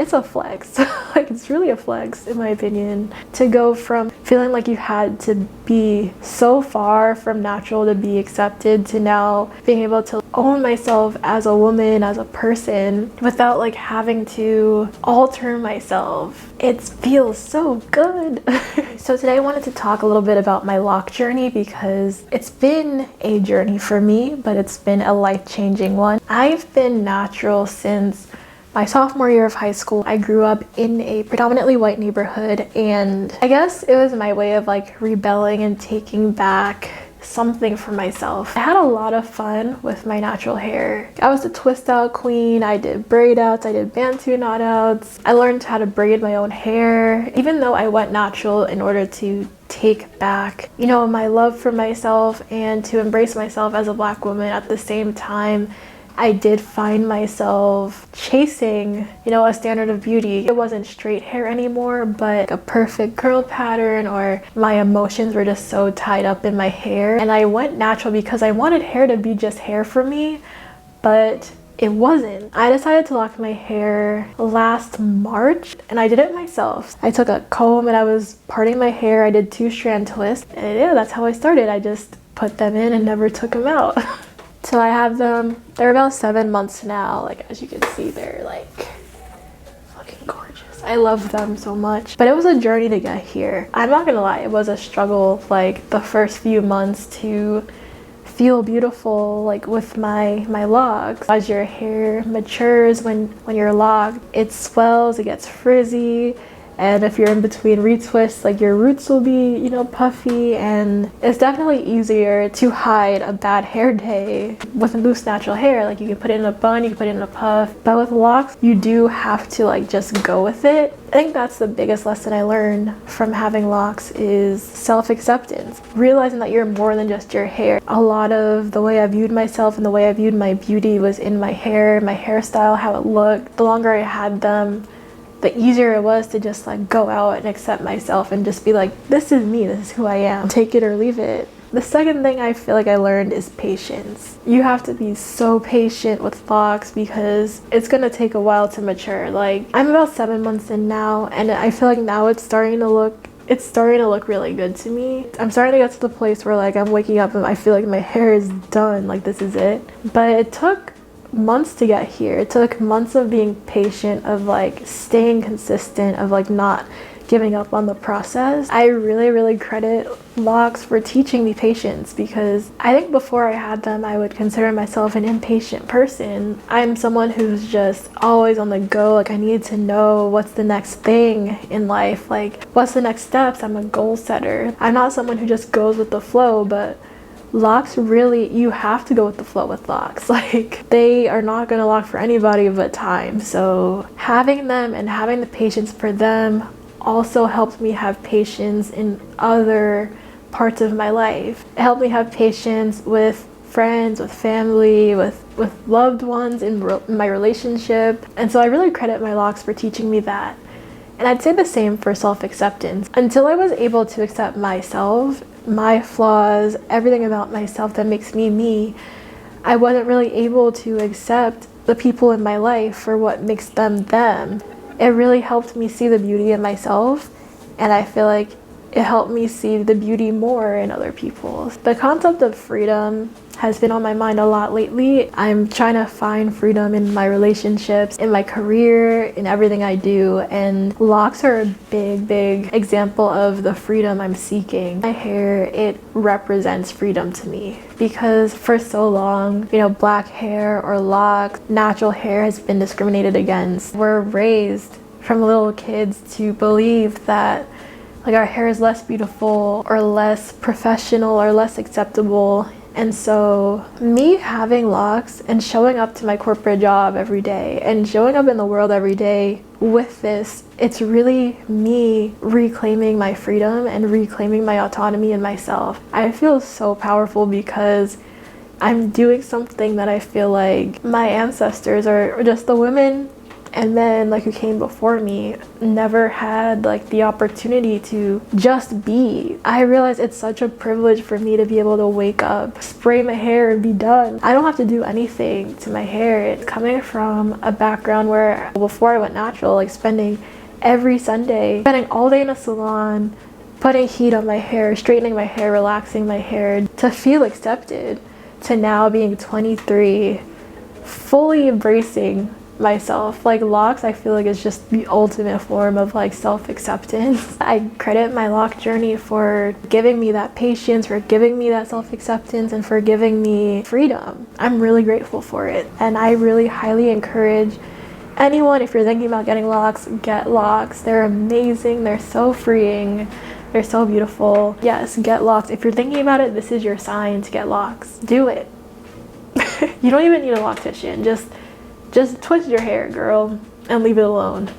it's a flex. Like, it's really a flex in my opinion, to go from feeling like you had to be so far from natural to be accepted to now being able to own myself as a woman, as a person, without like having to alter myself. It feels so good. So today I wanted to talk a little bit about my lock journey, because it's been a journey for me, but it's been a life-changing one. I've been natural since my sophomore year of high school. I grew up in a predominantly white neighborhood, and I guess it was my way of like rebelling and taking back something for myself. I had a lot of fun with my natural hair. I was a twist out queen. I did braid outs, I did bantu knot outs. I learned how to braid my own hair, even though I went natural in order to take back, you know, my love for myself and to embrace myself as a Black woman. At the same time, I did find myself chasing, you know, a standard of beauty. It wasn't straight hair anymore, but a perfect curl pattern, or my emotions were just so tied up in my hair. And I went natural because I wanted hair to be just hair for me, but it wasn't. I decided to lock my hair last March, and I did it myself. I took a comb and I was parting my hair. I did 2-strand twists, and yeah, that's how I started. I just put them in and never took them out. So I have them, they're about 7 months now. Like, as you can see, they're like fucking gorgeous. I love them so much. But it was a journey to get here. I'm not gonna lie, it was a struggle, like the first few months, to feel beautiful like with my locks. As your hair matures, when you're locked, it swells, it gets frizzy. And if you're in between retwists, like your roots will be, you know, puffy, and it's definitely easier to hide a bad hair day with loose natural hair. Like, you can put it in a bun, you can put it in a puff, but with locks, you do have to like just go with it. I think that's the biggest lesson I learned from having locks, is self-acceptance. Realizing that you're more than just your hair. A lot of the way I viewed myself and the way I viewed my beauty was in my hair, my hairstyle, how it looked. The longer I had them, the easier it was to just like go out and accept myself and just be like, this is me, this is who I am, take it or leave it. The second thing I feel like I learned is patience. You have to be so patient with locks because it's gonna take a while to mature. Like, I'm about 7 months in now, and I feel like now it's starting to look really good to me. I'm starting to get to the place where like I'm waking up and I feel like my hair is done, like this is it. But it took months to get here. It took months of being patient, of like staying consistent, of like not giving up on the process. I really credit locks for teaching me patience, because I think before I had them, I would consider myself an impatient person. I'm someone who's just always on the go. Like, I need to know what's the next thing in life, like what's the next steps. I'm a goal setter. I'm not someone who just goes with the flow, but locks, really, you have to go with the flow with locks. Like, they are not gonna lock for anybody but time. So having them and having the patience for them also helped me have patience in other parts of my life. It helped me have patience with friends, with family, with loved ones, in my relationship. And so I really credit my locks for teaching me that. And I'd say the same for self-acceptance. Until I was able to accept myself, my flaws, everything about myself that makes me me, I wasn't really able to accept the people in my life for what makes them them. It really helped me see the beauty in myself, and I feel like it helped me see the beauty more in other people. The concept of freedom has been on my mind a lot lately. I'm trying to find freedom in my relationships, in my career, in everything I do, and locks are a big example of the freedom I'm seeking. My hair, it represents freedom to me, because for so long, you know, black hair or locks, natural hair has been discriminated against. We're raised from little kids to believe that like our hair is less beautiful or less professional or less acceptable. And so me having locks and showing up to my corporate job every day and showing up in the world every day with this, it's really me reclaiming my freedom and reclaiming my autonomy in myself. I feel so powerful because I'm doing something that I feel like my ancestors, or just the women and men like who came before me never had like the opportunity to just be. I realize it's such a privilege for me to be able to wake up, spray my hair, and be done. I don't have to do anything to my hair. It's coming from a background where before I went natural, like spending every Sunday, spending all day in a salon, putting heat on my hair, straightening my hair, relaxing my hair to feel accepted, to now being 23, fully embracing myself. Like locks, I feel like is just the ultimate form of like self-acceptance. I credit my lock journey for giving me that patience, for giving me that self-acceptance, and for giving me freedom. I'm really grateful for it, and I really highly encourage anyone, if you're thinking about getting locks, get locks. They're amazing, they're so freeing, they're so beautiful. Yes, get locks. If you're thinking about it, this is your sign to get locks. Do it. You don't even need a loctician. Just twist your hair, girl, and leave it alone.